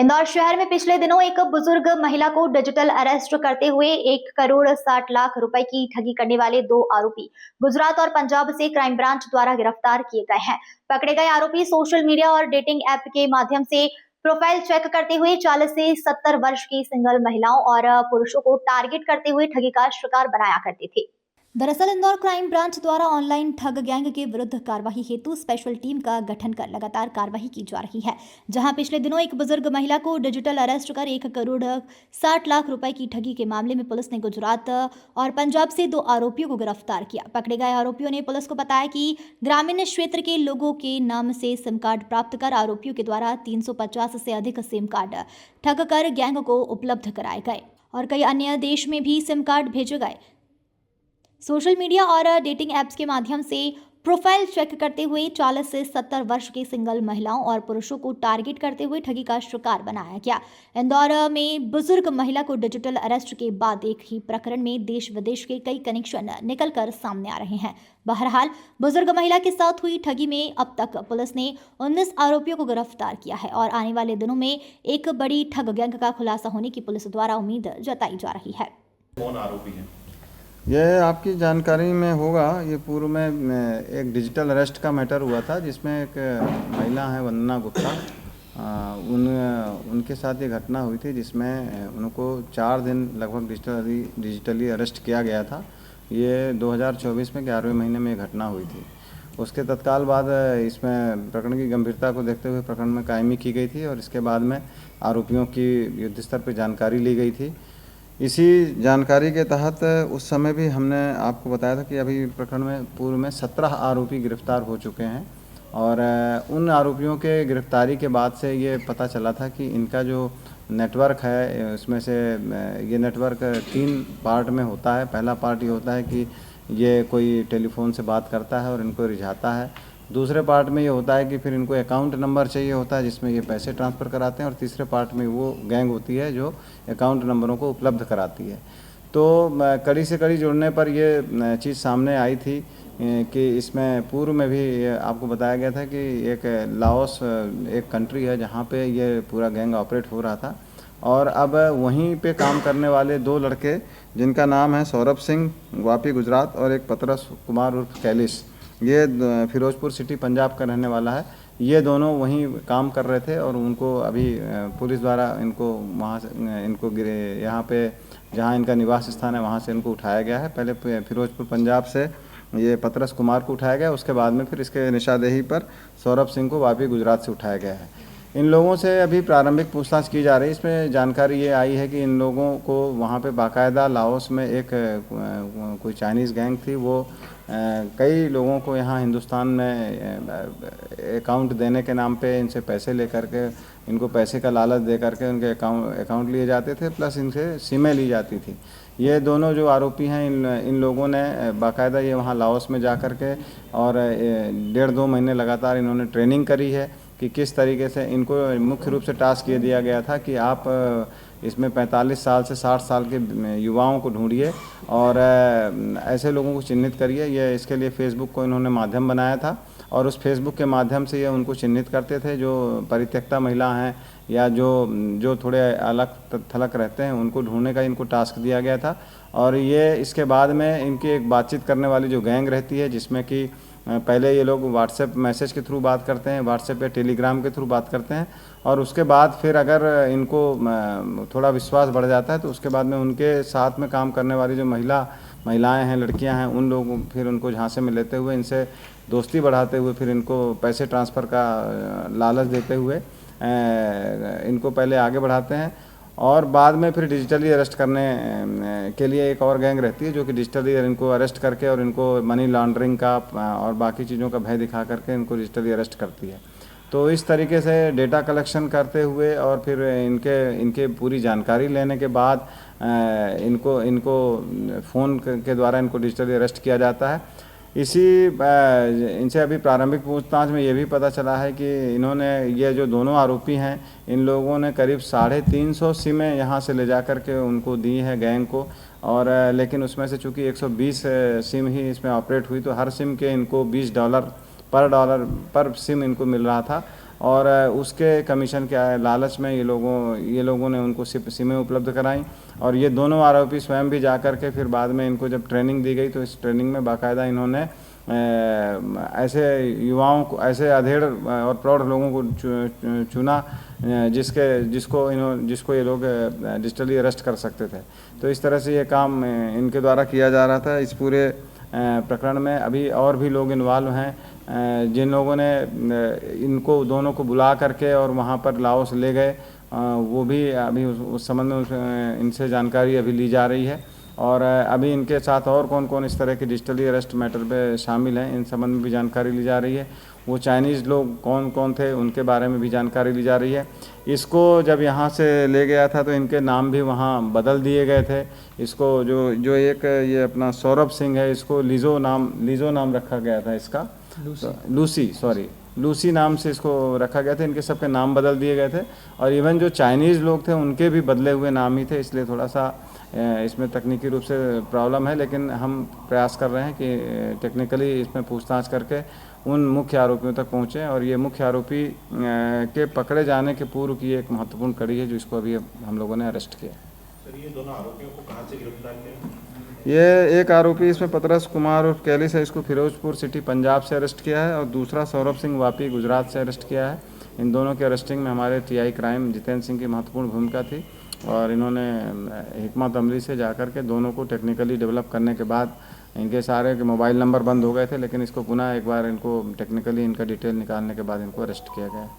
इंदौर शहर में पिछले दिनों एक बुजुर्ग महिला को डिजिटल अरेस्ट करते हुए 1 करोड़ 60 लाख रुपए की ठगी करने वाले 2 आरोपी गुजरात और पंजाब से क्राइम ब्रांच द्वारा गिरफ्तार किए गए हैं। पकड़े गए आरोपी सोशल मीडिया और डेटिंग ऐप के माध्यम से प्रोफाइल चेक करते हुए 40 से 70 वर्ष की सिंगल महिलाओं और पुरुषों को टारगेट करते हुए ठगी का शिकार बनाया करते थे। दरअसल इंदौर क्राइम ब्रांच द्वारा ऑनलाइन ठग गैंग के विरुद्ध कार्रवाई हेतु स्पेशल टीम का गठन कर लगातार कार्रवाई की जा रही है, जहां पिछले दिनों एक बुजुर्ग महिला को डिजिटल अरेस्ट कर 1 करोड़ 60 लाख रुपए की ठगी के मामले में पुलिस ने गुजरात और पंजाब से 2 आरोपियों को गिरफ्तार किया। पकड़े गए आरोपियों ने पुलिस को बताया कि ग्रामीण क्षेत्र के लोगों के नाम से सिम कार्ड प्राप्त कर आरोपियों के द्वारा 350 से अधिक सिम कार्ड ठग कर गैंग को उपलब्ध कराए गए और कई अन्य देश में भी सिम कार्ड भेजे गए। सोशल मीडिया और डेटिंग ऐप्स के माध्यम से प्रोफाइल चेक करते हुए 40 से 70 वर्ष की सिंगल महिलाओं और पुरुषों को टारगेट करते हुए ठगी का शिकार बनाया गया। इंदौर में बुजुर्ग महिला को डिजिटल अरेस्ट के बाद एक ही प्रकरण में देश विदेश के कई कनेक्शन निकलकर सामने आ रहे हैं। बहरहाल बुजुर्ग महिला के साथ हुई ठगी में अब तक पुलिस ने 19 आरोपियों को गिरफ्तार किया है और आने वाले दिनों में एक बड़ी ठग गैंग का खुलासा होने की पुलिस द्वारा उम्मीद जताई जा रही है। कौन आरोपी है? यह आपकी जानकारी में होगा। ये पूर्व में एक डिजिटल अरेस्ट का मैटर हुआ था जिसमें एक महिला है वंदना गुप्ता, उनके साथ ये घटना हुई थी जिसमें उनको 4 दिन लगभग डिजिटली अरेस्ट किया गया था। ये 2024 में 11वें महीने में ये घटना हुई थी। उसके तत्काल बाद इसमें प्रकरण की गंभीरता को देखते हुए प्रकरण में कायमी की गई थी और इसके बाद में आरोपियों की युद्ध स्तर पर जानकारी ली गई थी। इसी जानकारी के तहत उस समय भी हमने आपको बताया था कि अभी प्रकरण में पूर्व में 17 आरोपी गिरफ्तार हो चुके हैं और उन आरोपियों के गिरफ्तारी के बाद से ये पता चला था कि इनका जो नेटवर्क है उसमें से ये नेटवर्क 3 पार्ट में होता है। पहला पार्ट ये होता है कि ये कोई टेलीफोन से बात करता है और इनको रिझाता है। दूसरे पार्ट में ये होता है कि फिर इनको अकाउंट नंबर चाहिए होता है जिसमें ये पैसे ट्रांसफ़र कराते हैं और तीसरे पार्ट में वो गैंग होती है जो अकाउंट नंबरों को उपलब्ध कराती है। तो कड़ी से कड़ी जुड़ने पर ये चीज़ सामने आई थी कि इसमें पूर्व में भी आपको बताया गया था कि एक लाओस एक कंट्री है जहाँ पे ये पूरा गैंग ऑपरेट हो रहा था और अब वहीं पे काम करने वाले 2 लड़के जिनका नाम है सौरभ सिंह वापी गुजरात और एक पतरस कुमार उर्फ कैलिस, ये फिरोजपुर सिटी पंजाब का रहने वाला है। ये दोनों वहीं काम कर रहे थे और उनको अभी पुलिस द्वारा इनको वहाँ से इनको यहाँ पे जहाँ इनका निवास स्थान है वहाँ से इनको उठाया गया है। पहले फिरोजपुर पंजाब से ये पतरस कुमार को उठाया गया, उसके बाद में फिर इसके निशानदेही पर सौरभ सिंह को वापी गुजरात से उठाया गया है। इन लोगों से अभी प्रारंभिक पूछताछ की जा रही है। इसमें जानकारी ये आई है कि इन लोगों को वहाँ पे बाकायदा लाओस में एक कोई चाइनीज़ गैंग थी, वो कई लोगों को यहाँ हिंदुस्तान में अकाउंट देने के नाम पे इनसे पैसे ले करके इनको पैसे का लालच दे करके उनके अकाउंट लिए जाते थे, प्लस इनसे सिमें ली जाती थी। ये दोनों जो आरोपी हैं इन लोगों ने बाकायदा ये वहाँ लाओस में जा कर के और 1.5-2 महीने लगातार इन्होंने ट्रेनिंग करी है कि किस तरीके से इनको मुख्य रूप से टास्क ये दिया गया था कि आप इसमें 45 साल से 60 साल के युवाओं को ढूंढिए और ऐसे लोगों को चिन्हित करिए। ये इसके लिए फेसबुक को इन्होंने माध्यम बनाया था और उस फेसबुक के माध्यम से ये उनको चिन्हित करते थे जो परित्यक्ता महिला हैं या जो थोड़े अलग थलग रहते हैं, उनको ढूंढने का इनको टास्क दिया गया था। और ये इसके बाद में इनकी एक बातचीत करने वाली जो गैंग रहती है जिसमें कि पहले ये लोग व्हाट्सएप मैसेज के थ्रू बात करते हैं, व्हाट्सएप या टेलीग्राम के थ्रू बात करते हैं और उसके बाद फिर अगर इनको थोड़ा विश्वास बढ़ जाता है तो उसके बाद में उनके साथ में काम करने वाली जो महिलाएं हैं, लड़कियां हैं, उन लोगों फिर उनको झांसे में लेते हुए इनसे दोस्ती बढ़ाते हुए फिर इनको पैसे ट्रांसफ़र का लालच देते हुए इनको पहले आगे बढ़ाते हैं और बाद में फिर डिजिटली अरेस्ट करने के लिए एक और गैंग रहती है जो कि डिजिटली इनको अरेस्ट करके और इनको मनी लॉन्ड्रिंग का और बाकी चीज़ों का भय दिखा करके इनको डिजिटली अरेस्ट करती है। तो इस तरीके से डेटा कलेक्शन करते हुए और फिर इनके पूरी जानकारी लेने के बाद इनको फ़ोन के द्वारा इनको डिजिटली अरेस्ट किया जाता है। इनसे अभी प्रारंभिक पूछताछ में ये भी पता चला है कि इन्होंने ये जो दोनों आरोपी हैं इन लोगों ने करीब 350 सिमें यहाँ से ले जा कर के उनको दी है गैंग को और लेकिन उसमें से चूँकि 120 सिम ही इसमें ऑपरेट हुई तो हर सिम के इनको $20 पर सिम इनको मिल रहा था और उसके कमीशन के लालच में ये लोगं ने उनको सिमें उपलब्ध कराई। और ये दोनों आरोपी स्वयं भी जा कर के फिर बाद में इनको जब ट्रेनिंग दी गई तो इस ट्रेनिंग में बाकायदा इन्होंने ऐसे युवाओं को, ऐसे अधेड़ और प्रौढ़ लोगों को चुना जिसको ये लोग डिजिटली अरेस्ट कर सकते थे। तो इस तरह से ये काम इनके द्वारा किया जा रहा था। इस पूरे प्रकरण में अभी और भी लोग इन्वॉल्व हैं, जिन लोगों ने इनको दोनों को बुला करके और वहाँ पर लाओस ले गए, वो भी अभी उस संबंध में इनसे जानकारी अभी ली जा रही है। और अभी इनके साथ और कौन कौन इस तरह के डिजिटली अरेस्ट मैटर पे शामिल हैं, इन संबंध में भी जानकारी ली जा रही है। वो चाइनीज़ लोग कौन कौन थे उनके बारे में भी जानकारी ली जा रही है। इसको जब यहाँ से ले गया था तो इनके नाम भी वहाँ बदल दिए गए थे। इसको जो एक ये अपना सौरभ सिंह है, इसको लीजो नाम रखा गया था इसका, लूसी नाम से इसको रखा गया था। इनके सबके नाम बदल दिए गए थे और इवन जो चाइनीज़ लोग थे उनके भी बदले हुए नाम ही थे। इसलिए थोड़ा सा इसमें तकनीकी रूप से प्रॉब्लम है, लेकिन हम प्रयास कर रहे हैं कि टेक्निकली इसमें पूछताछ करके उन मुख्य आरोपियों तक पहुँचें। और ये मुख्य आरोपी के पकड़े जाने के पूर्व की एक महत्वपूर्ण कड़ी है जो इसको अभी हम लोगों ने अरेस्ट किया। सर, ये दोनों आरोपियों को कहाँ से गिरफ्तार किया? ये एक आरोपी इसमें पतरस कुमार और कैलिस है, इसको फिरोजपुर सिटी पंजाब से अरेस्ट किया है। और दूसरा सौरभ सिंह वापी गुजरात से अरेस्ट किया है। इन दोनों के अरेस्टिंग में हमारे टीआई क्राइम जितेंद्र सिंह की महत्वपूर्ण भूमिका थी। और इन्होंने हिकमत अमली से जाकर के दोनों को टेक्निकली डेवलप करने के बाद इनके सारे के मोबाइल नंबर बंद हो गए थे, लेकिन इसको पुनः एक बार इनको टेक्निकली इनका डिटेल निकालने के बाद इनको अरेस्ट किया गया।